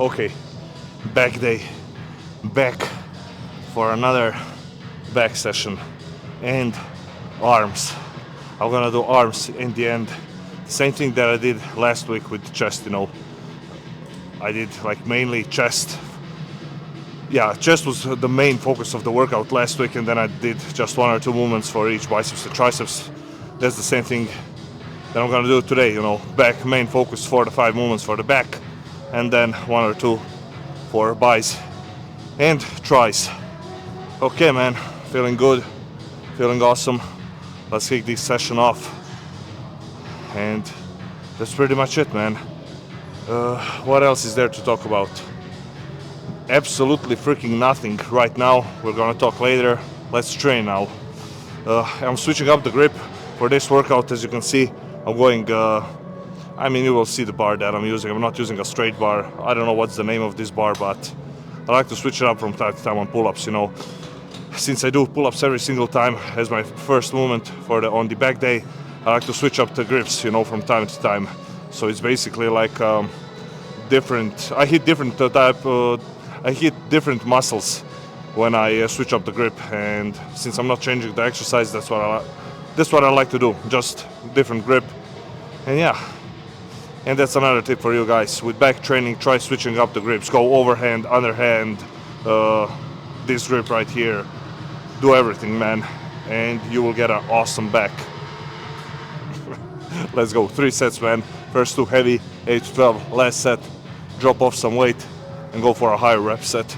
Okay, back day, back for another back session and arms. I'm gonna do arms in the end. Same thing that I did last week with chest, I did like mainly chest. Yeah, chest was the main focus of the workout last week, and then I did just 1 or 2 movements for each biceps and triceps. That's the same thing that I'm gonna do today, back main focus, 4 to 5 movements for the back, and then 1 or 2 for biceps and tries. Okay, man, feeling good, feeling awesome. Let's kick this session off, and that's pretty much it, man. What else is there to talk about? Absolutely freaking nothing right now. We're gonna talk later. Let's train now. I'm switching up the grip for this workout. As you can see, I'm going, you will see the bar that I'm using. I'm not using a straight bar. I don't know what's the name of this bar, but I like to switch it up from time to time on pull-ups, Since I do pull-ups every single time as my first movement on the back day, I like to switch up the grips, from time to time. So it's basically like different. I hit different I hit different muscles when I switch up the grip, and since I'm not changing the exercise, that's what I like to do. Just different grip, and yeah. And that's another tip for you guys. With back training, try switching up the grips. Go overhand, underhand, this grip right here. Do everything, man, and you will get an awesome back. Let's go. 3 sets, man. First 2 heavy, 8 to 12. Last set, drop off some weight and go for a higher rep set.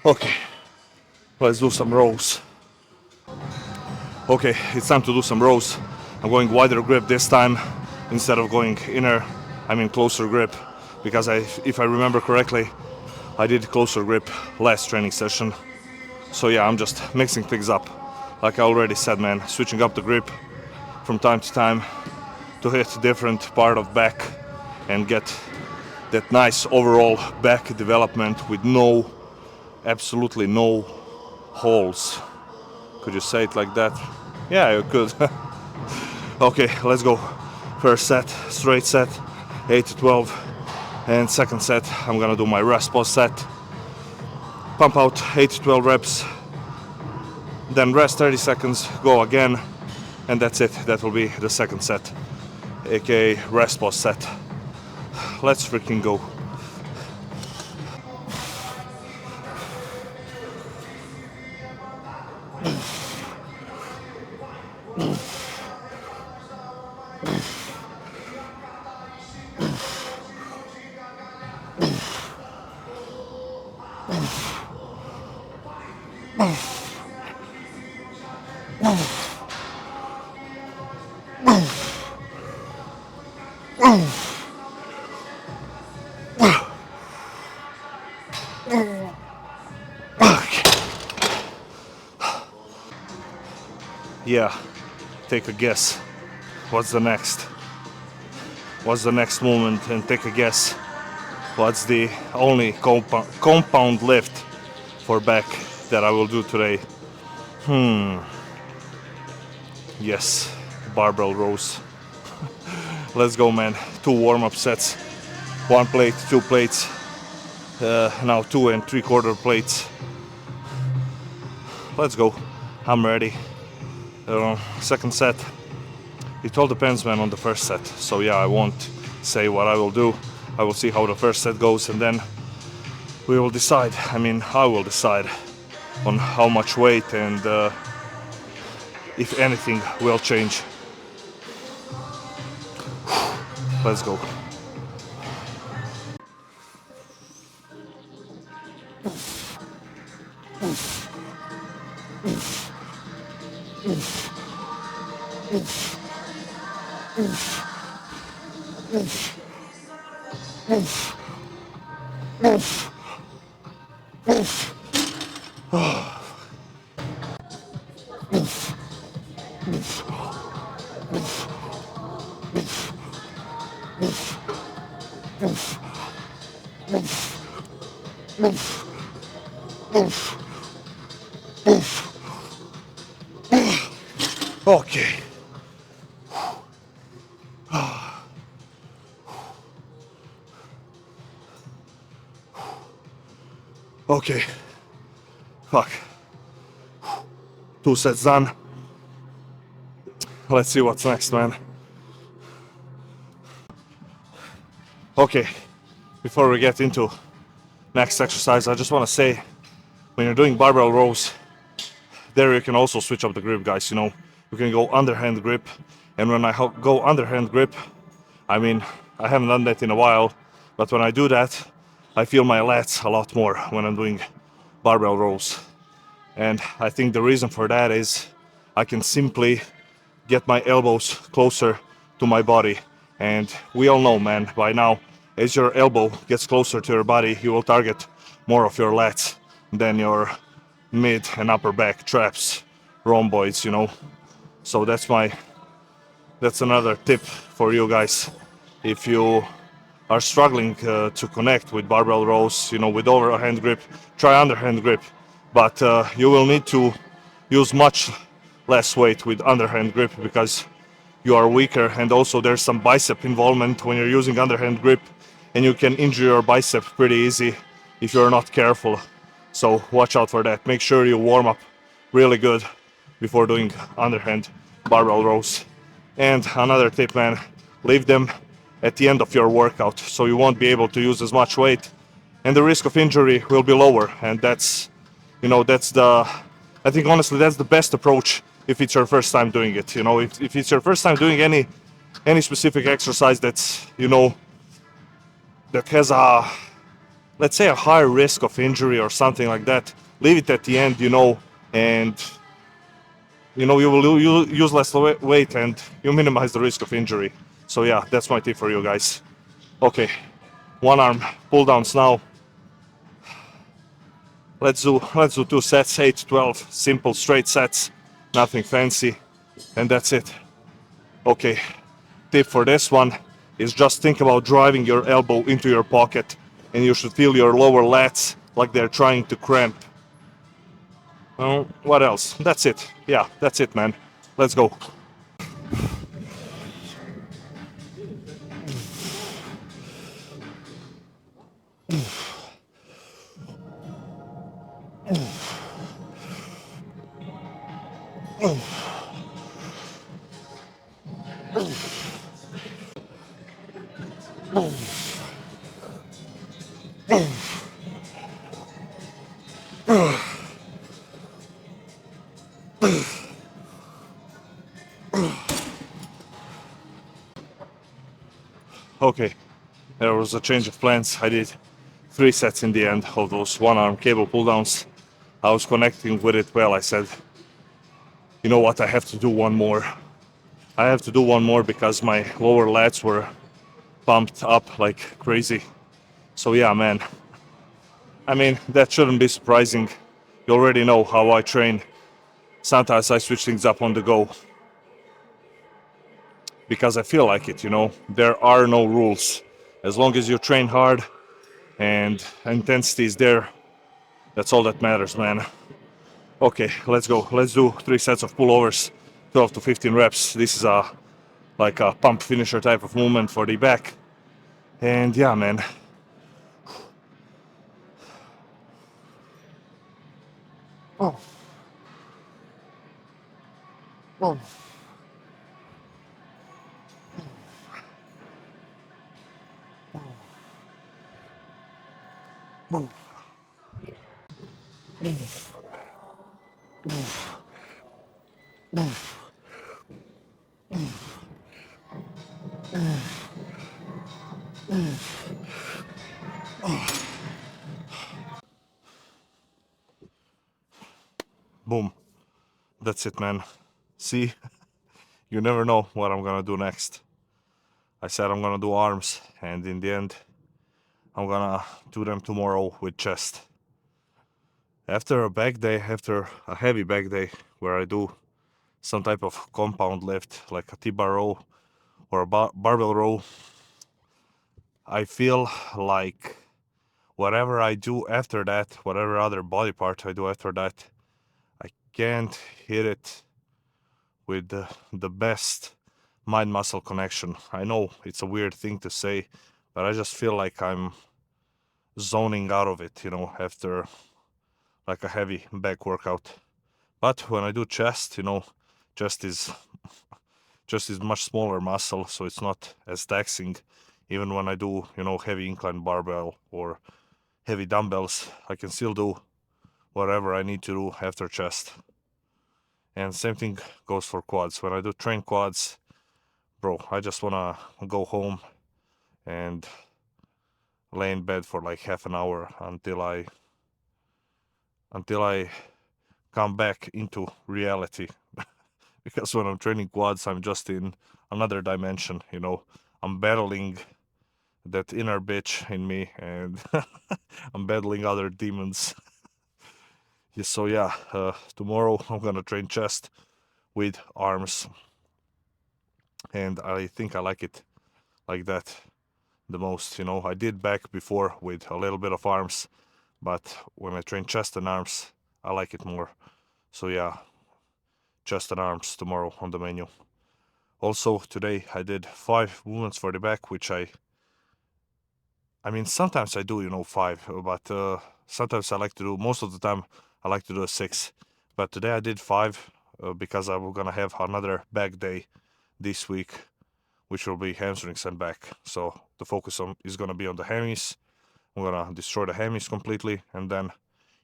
Okay, let's do some rows. Okay, it's time to do some rows. I'm going wider grip this time instead of going closer grip, because if I remember correctly, I did closer grip last training session. So yeah, I'm just mixing things up. Like I already said, man, switching up the grip from time to time to hit different part of back and get that nice overall back development with absolutely no holes. Could you say it like that? Yeah, you could. Okay, let's go. First set, straight set, 8 to 12. And second set, I'm gonna do my rest pause set. Pump out 8 to 12 reps. Then rest 30 seconds, go again. And that's it. That will be the second set, aka rest pause set. Let's freaking go. Yeah, take a guess. What's the next? What's the next movement? And take a guess. What's the only compound lift for back that I will do today? Yes, barbell rows. Let's go, man. 2 warm-up sets. 1 plate, 2 plates. Now 2 3/4 plates. Let's go. I'm ready. Second set. It all depends, man, on the first set. So yeah, I won't say what I will do. I will see how the first set goes, and then we will decide. I will decide on how much weight and if anything will change. Let's go. Okay. Okay. Fuck. 2 sets done. Let's see what's next, man. Okay. Before we get into next exercise, I just want to say, when you're doing barbell rows, there you can also switch up the grip, guys. You know, you can go underhand grip, and when I go underhand grip, I mean, I haven't done that in a while, but when I do that, I feel my lats a lot more when I'm doing barbell rows. And I think the reason for that is I can simply get my elbows closer to my body. And we all know, man, by now, as your elbow gets closer to your body, you will target more of your lats than your mid and upper back traps, rhomboids, you know. So that's another tip for you guys. If you are struggling to connect with barbell rows, you know, with overhand grip, try underhand grip. But you will need to use much less weight with underhand grip because you are weaker, and also there's some bicep involvement when you're using underhand grip, and you can injure your bicep pretty easy if you're not careful. So watch out for that. Make sure you warm up really good before doing underhand barbell rows. And another tip, man, leave them at the end of your workout so you won't be able to use as much weight and the risk of injury will be lower. And that's, you know, I think honestly that's the best approach if it's your first time doing it. You know, if it's your first time doing any specific exercise that's, you know, that has a, let's say, a higher risk of injury or something like that, leave it at the end, you know, and you know, you will use less weight and you minimize the risk of injury. So yeah, that's my tip for you guys. Okay, one arm pull downs now. Let's do 2 sets, 8, 12, simple straight sets, nothing fancy, and that's it. Okay, tip for this one is just think about driving your elbow into your pocket, and you should feel your lower lats like they're trying to cramp. What else? That's it. Yeah, that's it, man. Let's go. Okay, there was a change of plans. I did 3 sets in the end of those one arm cable pull downs. I was connecting with it well. I said, you know what, I have to do one more. I have to do one more because my lower lats were pumped up like crazy. So yeah, man. I mean, that shouldn't be surprising. You already know how I train. Sometimes I switch things up on the go because I feel like it, you know. There are no rules. As long as you train hard and intensity is there, that's all that matters, man. Okay, let's go. Let's do 3 sets of pullovers, 12 to 15 reps. This is like a pump finisher type of movement for the back. And yeah, man. Oh. Oh. Oh. boom, that's it, man. See, you never know what I'm gonna do next. I said I'm gonna do arms, and in the end, I'm gonna do them tomorrow with chest. After a back day, after a heavy back day, where I do some type of compound lift, like a T-bar row or a barbell row, I feel like whatever I do after that, whatever other body part I do after that, I can't hit it with the best mind muscle connection. I know it's a weird thing to say, but I just feel like I'm zoning out of it, after like a heavy back workout. But when I do chest, chest is much smaller muscle, so it's not as taxing. Even when I do, heavy incline barbell or heavy dumbbells, I can still do whatever I need to do after chest. And same thing goes for quads. When I do train quads, bro, I just wanna go home and lay in bed for like half an hour until I come back into reality. Because when I'm training quads, I'm just in another dimension. I'm battling that inner bitch in me, and I'm battling other demons. Yeah, so yeah, tomorrow I'm gonna train chest with arms, and I think I like it like that the most. I did back before with a little bit of arms, but when I train chest and arms, I like it more. So yeah, chest and arms tomorrow on the menu. Also today I did 5 movements for the back, which I mean sometimes I do 5, but sometimes I like to do, most of the time I like to do a 6. But today I did 5 because I'm gonna have another back day this week, which will be hamstrings and back. So the focus is gonna be on the hammies. I'm gonna destroy the hammies completely, and then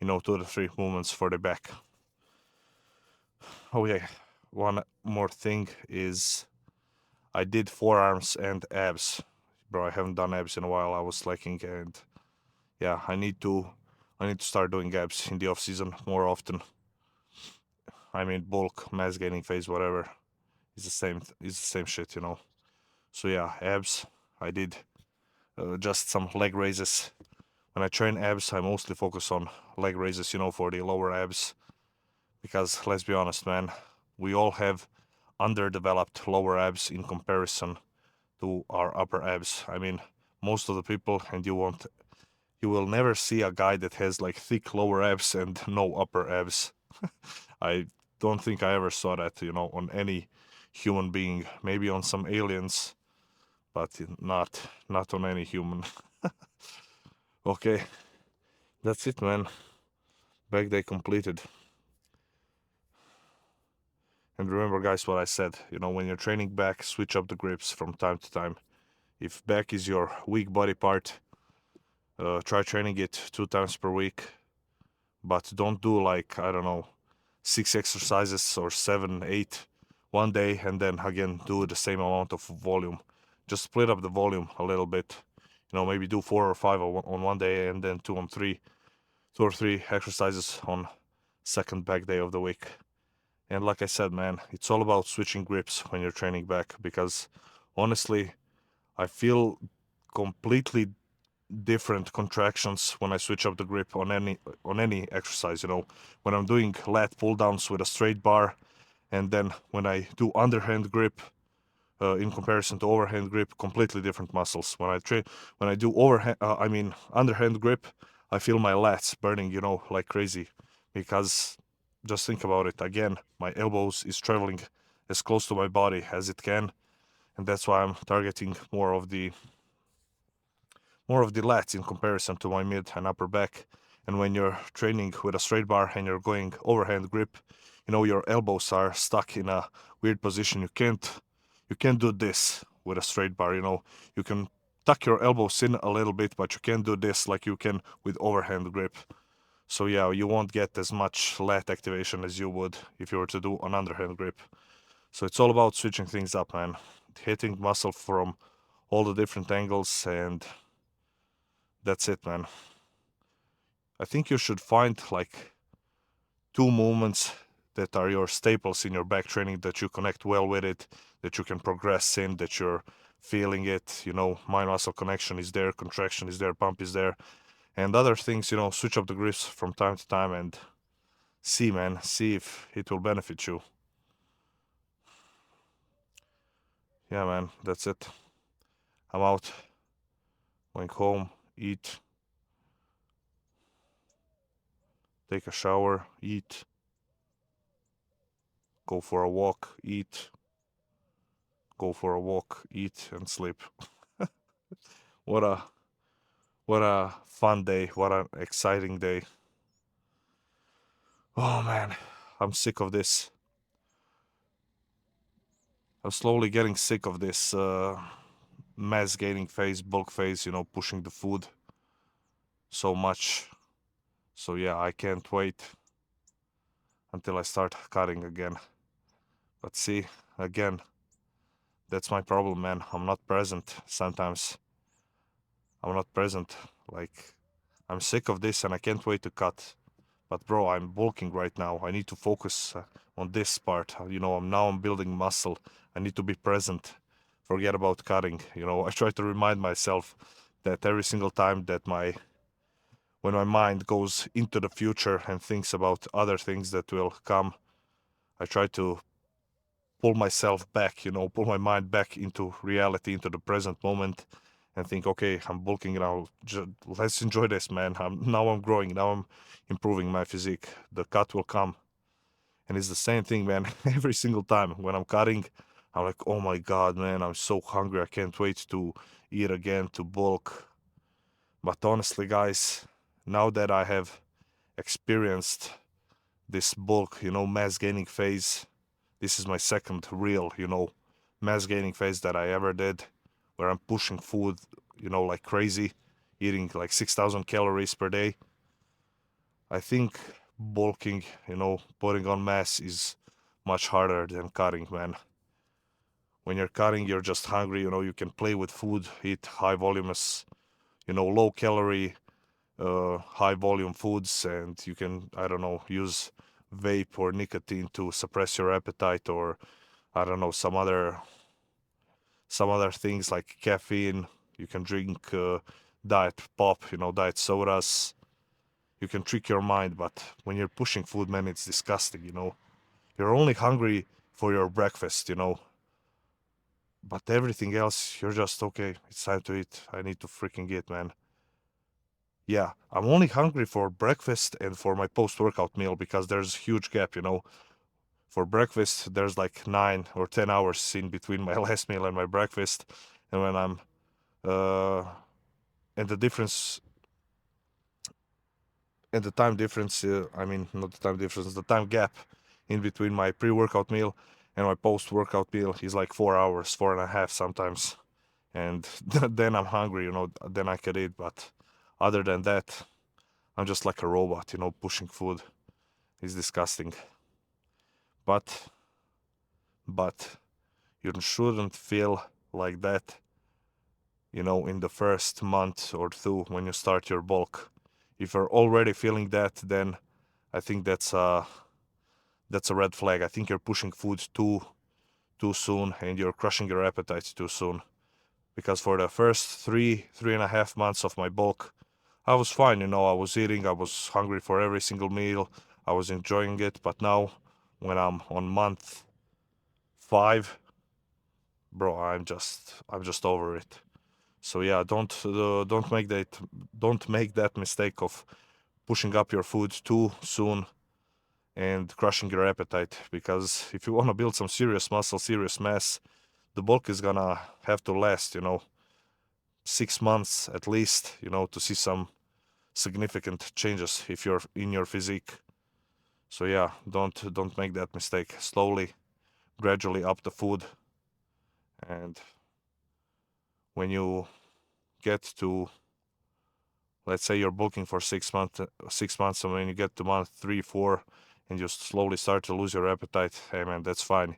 2 to 3 movements for the back. Oh yeah, one more thing is I did forearms and abs. Bro, I haven't done abs in a while. I was slacking, and yeah, I need to start doing abs in the off season more often. I mean, bulk, mass gaining phase, whatever, is the same. It's the same shit. So yeah, abs. I did just some leg raises. When I train abs, I mostly focus on leg raises, for the lower abs. Because let's be honest, man, we all have underdeveloped lower abs in comparison to our upper abs. I mean, most of the people, and you will never see a guy that has like thick lower abs and no upper abs. I don't think I ever saw that, on any human being. Maybe on some aliens, but not on any human. Okay, that's it, man. Back day completed. And remember, guys, what I said. When you're training back, switch up the grips from time to time. If back is your weak body part, try training it 2 times per week. But don't do like, I don't know, 6 exercises or 7, 8 one day and then again do the same amount of volume. Just split up the volume a little bit. Maybe do 4 or 5 on one day and then 2 or 3 exercises on second back day of the week. And like I said, man, it's all about switching grips when you're training back, because honestly, I feel completely different contractions when I switch up the grip on any exercise. When I'm doing lat pull downs with a straight bar, and then when I do underhand grip in comparison to overhand grip, completely different muscles. When I do underhand grip, I feel my lats burning, like crazy, because just think about it again. My elbows is traveling as close to my body as it can, and that's why I'm targeting more of the lats in comparison to my mid and upper back. And when you're training with a straight bar and you're going overhand grip, your elbows are stuck in a weird position. You can't do this with a straight bar. You can tuck your elbows in a little bit, but you can't do this like you can with overhand grip. So yeah, you won't get as much lat activation as you would if you were to do an underhand grip. So it's all about switching things up, man. Hitting muscle from all the different angles, and that's it, man. I think you should find like two movements that are your staples in your back training, that you connect well with it, that you can progress in, that you're feeling it, mind muscle connection is there, contraction is there, pump is there. And other things, switch up the grips from time to time and see, man, see if it will benefit you. Yeah, man, that's it. I'm out, going home, eat, take a shower, eat, go for a walk, eat, go for a walk, eat, and sleep. What a fun day, what an exciting day. Oh man, I'm sick of this. I'm slowly getting sick of this mass gaining phase, bulk phase, pushing the food so much. So yeah, I can't wait until I start cutting again. But see, again, that's my problem, man. I'm not present sometimes. I'm not present. Like, I'm sick of this and I can't wait to cut. But bro, I'm bulking right now. I need to focus on this part. I'm building muscle. I need to be present. Forget about cutting. I try to remind myself that every single time that when my mind goes into the future and thinks about other things that will come, I try to pull myself back, pull my mind back into reality, into the present moment, and think, okay, I'm bulking now. Let's enjoy this, man. Now I'm growing. Now I'm improving my physique. The cut will come. And it's the same thing, man. Every single time when I'm cutting, I'm like, oh my God, man, I'm so hungry. I can't wait to eat again, to bulk. But honestly, guys, now that I have experienced this bulk, mass gaining phase, this is my second real, mass gaining phase that I ever did, where I'm pushing food, like crazy, eating like 6,000 calories per day. I think bulking, putting on mass is much harder than cutting, man. When you're cutting, you're just hungry, you can play with food, eat high voluminous, low calorie, high volume foods, and you can, I don't know, use vape or nicotine to suppress your appetite, or I don't know, some other things like caffeine. You can drink diet pop, diet sodas. You can trick your mind, but when you're pushing food, man, it's disgusting, You're only hungry for your breakfast, But everything else, you're just, okay, it's time to eat. I need to freaking eat, man. Yeah, I'm only hungry for breakfast and for my post-workout meal because there's a huge gap, For breakfast, there's like 9 or 10 hours in between my last meal and my breakfast. And when I'm, and the difference, and the time difference, I mean, not the time difference, the time gap in between my pre-workout meal and my post-workout meal is like 4 hours, 4.5 sometimes. And then I'm hungry, then I can eat. But other than that, I'm just like a robot, pushing food. It's disgusting. But you shouldn't feel like that, in the first month or two when you start your bulk. If you're already feeling that, then I think that's a red flag. I think you're pushing food too soon and you're crushing your appetite too soon. Because for the first 3.5 months of my bulk, I was fine, I was eating, I was hungry for every single meal, I was enjoying it. But now, when I'm on month 5, bro, I'm just over it. So yeah, don't make that mistake of pushing up your food too soon and crushing your appetite. Because if you want to build some serious muscle, serious mass, the bulk is gonna have to last, 6 months at least, to see some significant changes if you're in your physique. So yeah, don't make that mistake. Slowly, gradually up the food, and when you get to, let's say you're bulking for 6 months, and when you get to month 3, 4, and you slowly start to lose your appetite, hey man, that's fine.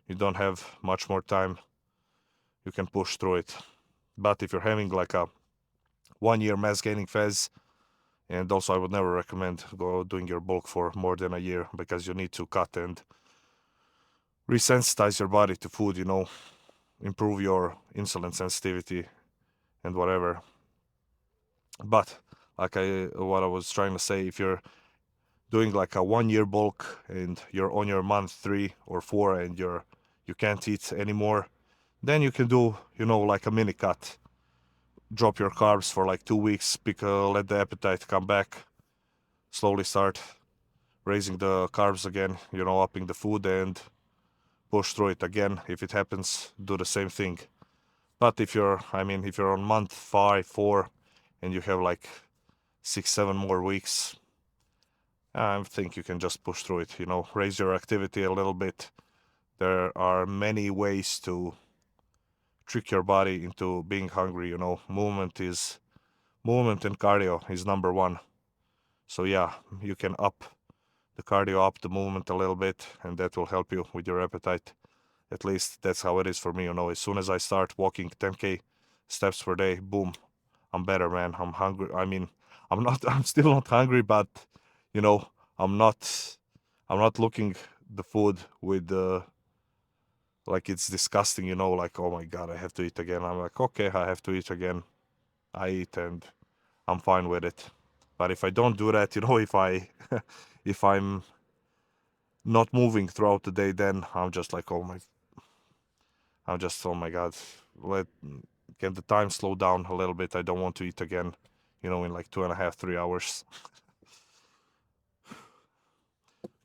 You don't have much more time. You can push through it. But if you're having like a 1 year mass gaining phase, And also, I would never recommend doing your bulk for more than a year, because you need to cut and resensitize your body to food, improve your insulin sensitivity and whatever. But what I was trying to say, if you're doing like a 1 year bulk and you're on your month 3 or 4 and you can't eat anymore, then you can do, like a mini cut. Drop your carbs for like 2 weeks, because let the appetite come back. Slowly start raising the carbs again, upping the food, and push through it again. If it happens, do the same thing. But if you're on month 5, 4, and you have like 6, 7 more weeks, I think you can just push through it. Raise your activity a little bit. There are many ways to trick your body into being hungry. Movement and cardio is number one. So yeah, you can up the cardio, up the movement a little bit, and that will help you with your appetite. At least that's how it is for me. As soon as I start walking 10K steps per day, boom, I'm better, man. I'm hungry. I'm still not hungry, but you know, I'm not looking the food with like it's disgusting, like, oh my God, I have to eat again. I'm like, okay, I have to eat again. I eat and I'm fine with it. But if I don't do that, if I'm not moving throughout the day, then oh my God, can the time slow down a little bit? I don't want to eat again, in like 2.5, 3 hours.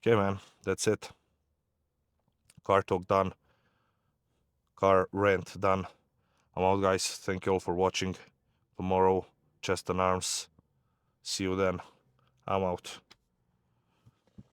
Okay, man, that's it. Car talk done. Car rant done. I'm out, guys. Thank you all for watching. Tomorrow, chest and arms. See you then. I'm out.